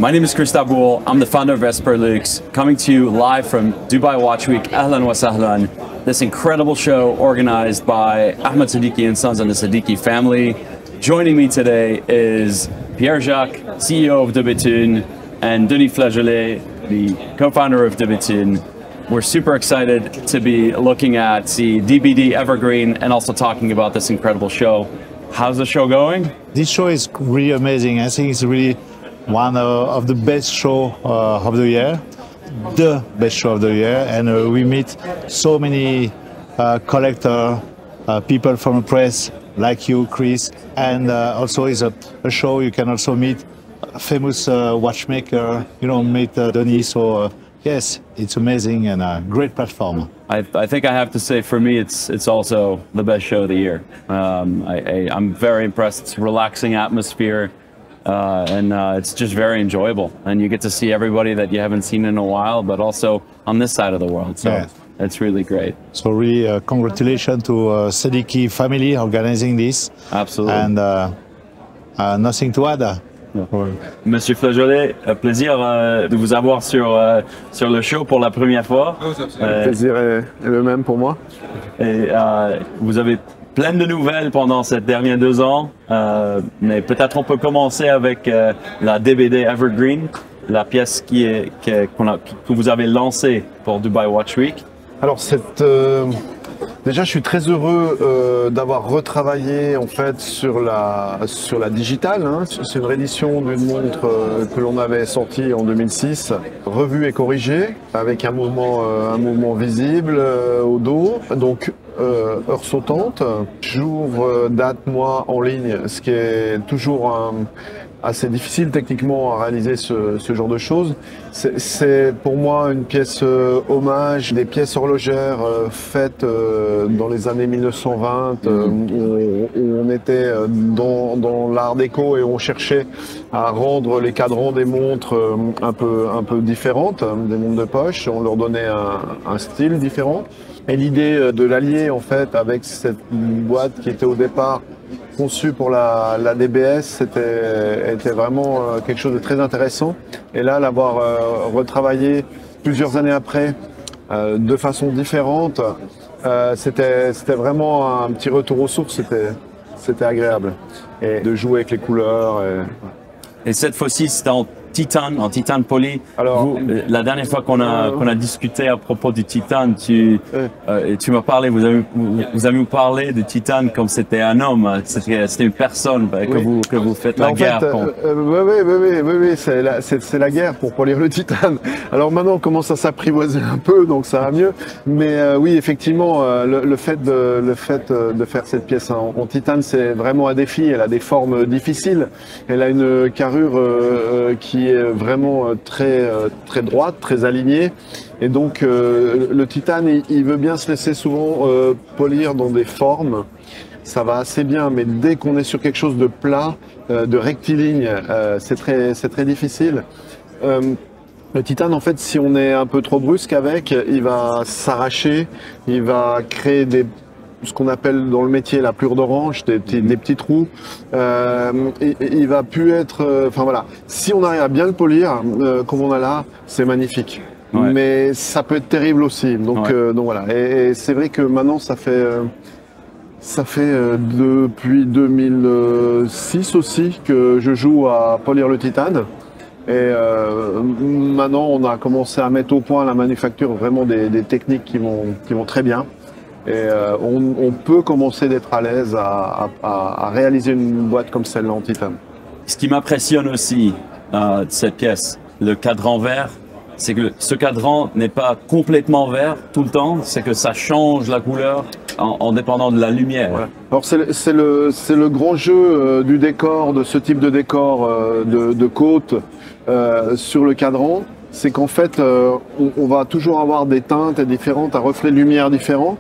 My name is Chris Daboul. I'm the founder of Esper Lux, coming to you live from Dubai Watch Week. Ahlan wa sahlan. This incredible show organized by Ahmed Siddiqui and Sons and the Siddiqui family. Joining me today is Pierre Jacques, CEO of De Bethune, and Denis Flageolet, the co-founder of De Bethune. We're super excited to be looking at the DBD Evergreen and also talking about this incredible show. How's the show going? This show is really amazing. I think it's really one of the best show of the year, the best show of the year, and we meet so many collector people from the press like you, Chris, and also is a show you can also meet a famous watchmaker, meet Denis. So yes, it's amazing and a great platform. I think I have to say, for me, it's also the best show of the year. I'm very impressed. It's a relaxing atmosphere, and it's just very enjoyable. And you get to see everybody that you haven't seen in a while, but also on this side of the world. So yeah, it's really great. So really, congratulations to Siddiqui family organizing this. Absolutely. And nothing to add. Monsieur Flageolet, plaisir de vous avoir sur le show pour la première fois. Le plaisir est le même pour moi. Et vous avez plein de nouvelles pendant ces derniers 2 ans, mais peut-être on peut commencer avec la DBD Evergreen, la pièce que vous avez lancée pour Dubai Watch Week. Alors déjà, je suis très heureux d'avoir retravaillé en fait sur la digitale. C'est une réédition d'une montre que l'on avait sortie en 2006, revue et corrigée, avec un mouvement visible au dos. Donc heure sautante, jour, date, mois en ligne, ce qui est toujours assez difficile techniquement à réaliser ce genre de choses. C'est pour moi une pièce hommage, des pièces horlogères faites dans les années 1920 où on était dans l'art déco et on cherchait à rendre les cadrans des montres un peu différentes, des montres de poche. On leur donnait un style différent. Et l'idée de l'allier en fait avec cette boîte qui était au départ conçue pour la DBS, était vraiment quelque chose de très intéressant. Et là, l'avoir retravaillé plusieurs années après, de façon différente, c'était vraiment un petit retour aux sources. C'était agréable. Et de jouer avec les couleurs. Et cette fois-ci, c'était en titane poli. Alors, la dernière fois qu'on a discuté à propos du titane, tu m'as parlé, vous avez parlé du titane comme c'était un homme, c'était une personne que vous faites la guerre. Oui, c'est la guerre pour polir le titane. Alors maintenant, on commence à s'apprivoiser un peu, donc ça va mieux. Mais oui, effectivement, le fait de faire cette pièce en titane, c'est vraiment un défi. Elle a des formes difficiles. Elle a une carrure qui est vraiment très droite, très alignée. Et donc le titane, il veut bien se laisser souvent polir dans des formes. Ça va assez bien, mais dès qu'on est sur quelque chose de plat, de rectiligne, c'est très difficile. Le titane, en fait, si on est un peu trop brusque avec, il va s'arracher, il va créer ce qu'on appelle dans le métier la plure d'orange, des petits trous. Il va plus être... Enfin voilà, si on arrive à bien le polir, comme on a là, c'est magnifique. Ouais. Mais ça peut être terrible aussi. Donc, ouais. Donc voilà. Et c'est vrai que maintenant, ça fait depuis 2006 aussi que je joue à polir le titane. Et maintenant, on a commencé à mettre au point la manufacture vraiment des techniques qui vont très bien. Et on peut commencer d'être à l'aise à réaliser une boîte comme celle-là en titane. Ce qui m'impressionne aussi de cette pièce, le cadran vert, c'est que ce cadran n'est pas complètement vert tout le temps, c'est que ça change la couleur en dépendant de la lumière. Voilà. Alors c'est le grand jeu du décor, de ce type de décor de côte sur le cadran, c'est qu'en fait on va toujours avoir des teintes différentes, un reflet de lumière différent.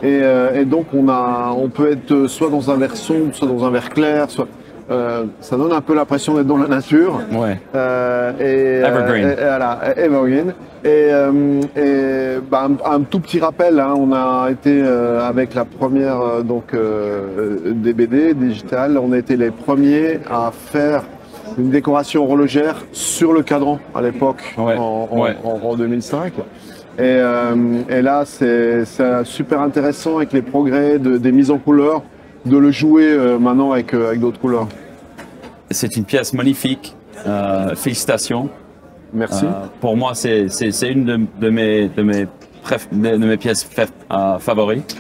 Et donc on peut être soit dans un vert sombre, soit dans un vert clair, ça donne un peu l'impression d'être dans la nature. Ouais. Evergreen. Voilà, Evergreen. Un tout petit rappel, on a été avec la première DBD digitale, on a été les premiers à faire une décoration horlogère sur le cadran à l'époque, Ouais, en 2005. Et là, c'est super intéressant avec les progrès des mises en couleur, de le jouer maintenant avec d'autres couleurs. C'est une pièce magnifique. Félicitations. Merci. Pour moi, c'est une de mes pièces favorites.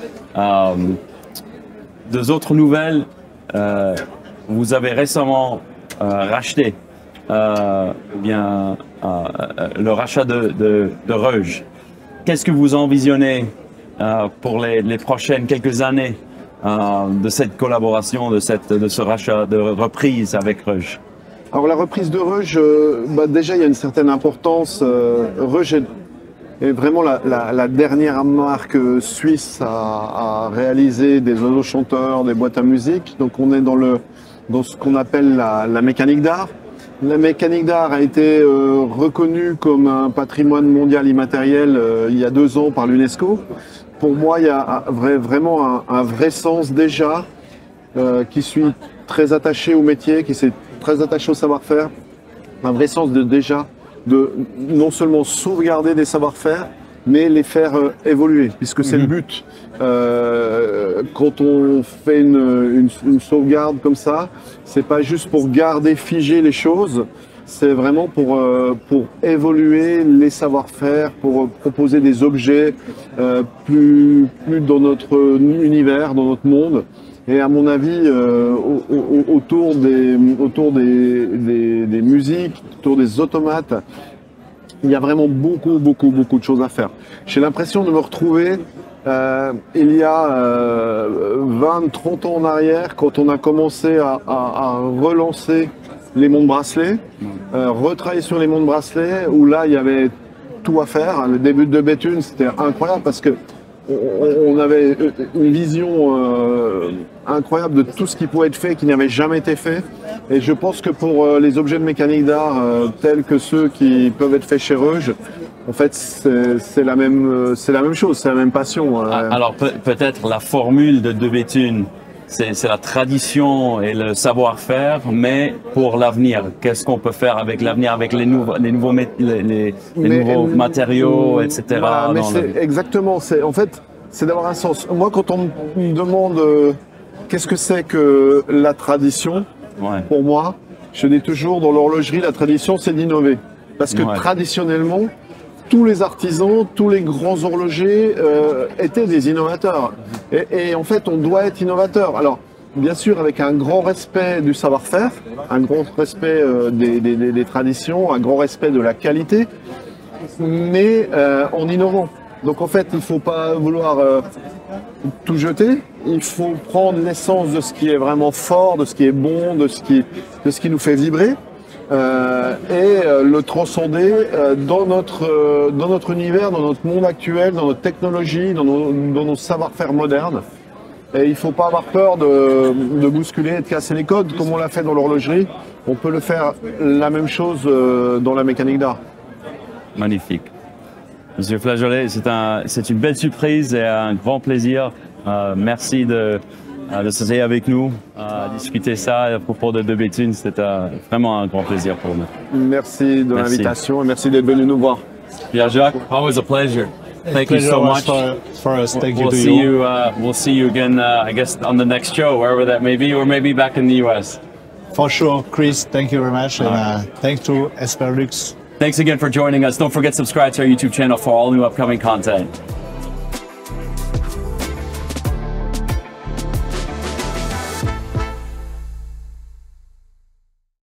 Deux autres nouvelles. Vous avez récemment racheté le rachat de Rouge. Qu'est-ce que vous envisionnez pour les prochaines quelques années de cette collaboration, de ce rachat de reprise avec Rouge? Alors la reprise de Rouge, déjà il y a une certaine importance. Rouge est vraiment la dernière marque suisse à réaliser des auto-chanteurs, des boîtes à musique. Donc on est dans ce qu'on appelle la mécanique d'art. La mécanique d'art a été reconnue comme un patrimoine mondial immatériel il y a 2 ans par l'UNESCO. Pour moi, il y a vraiment un vrai sens déjà, qui suis très attaché au métier, qui s'est très attaché au savoir-faire, un vrai sens de non seulement sauvegarder des savoir-faire, mais les faire évoluer, puisque c'est le but. Quand on fait une sauvegarde comme ça, c'est pas juste pour garder figé les choses, c'est vraiment pour évoluer les savoir-faire, pour proposer des objets plus dans notre univers, dans notre monde. Et à mon avis, autour des musiques, autour des automates, il y a vraiment beaucoup de choses à faire. J'ai l'impression de me retrouver il y a 20-30 ans en arrière, quand on a commencé à relancer les montres bracelets, retravailler sur les montres bracelets, où là il y avait tout à faire. Le début de Béthune, c'était incroyable parce que on avait une vision incroyable de tout ce qui pouvait être fait, qui n'avait jamais été fait. Et je pense que pour les objets de mécanique d'art tels que ceux qui peuvent être faits chez Rouge, en fait, c'est la même chose, c'est la même passion. Alors peut-être la formule de Béthune, c'est la tradition et le savoir-faire, mais pour l'avenir, qu'est-ce qu'on peut faire avec l'avenir, avec les nouveaux matériaux, etc. Voilà, mais exactement, en fait, c'est d'avoir un sens. Moi, quand on me demande qu'est-ce que c'est que la tradition, pour moi, je dis toujours dans l'horlogerie, la tradition, c'est d'innover. Parce que traditionnellement, tous les artisans, tous les grands horlogers étaient des innovateurs. Et en fait, on doit être innovateur. Alors, bien sûr, avec un grand respect du savoir-faire, un grand respect des traditions, un grand respect de la qualité, mais en innovant. Donc en fait, il ne faut pas vouloir tout jeter, il faut prendre l'essence de ce qui est vraiment fort, de ce qui est bon, de ce qui nous fait vibrer. Et le transcender dans notre univers, dans notre monde actuel, dans notre technologie, dans nos savoir-faire modernes. Et il ne faut pas avoir peur de bousculer et de casser les codes, comme on l'a fait dans l'horlogerie. On peut le faire la même chose dans la mécanique d'art. Magnifique. Monsieur Flageolet, c'est une belle surprise et un grand plaisir. Merci de s'asseoir avec nous, discuter ça à propos de Béthune. C'était vraiment un grand plaisir pour nous. Merci de l'invitation et merci d'être venu nous voir. Pierre-Jacques, always a pleasure. Thank you so much for us. Thank you to you. We'll see you again, I guess, on the next show, wherever that may be, or maybe back in the US. For sure, Chris. Thank you very much, and thanks to Esperlux. Thanks again for joining us. Don't forget to subscribe to our YouTube channel for all new upcoming content.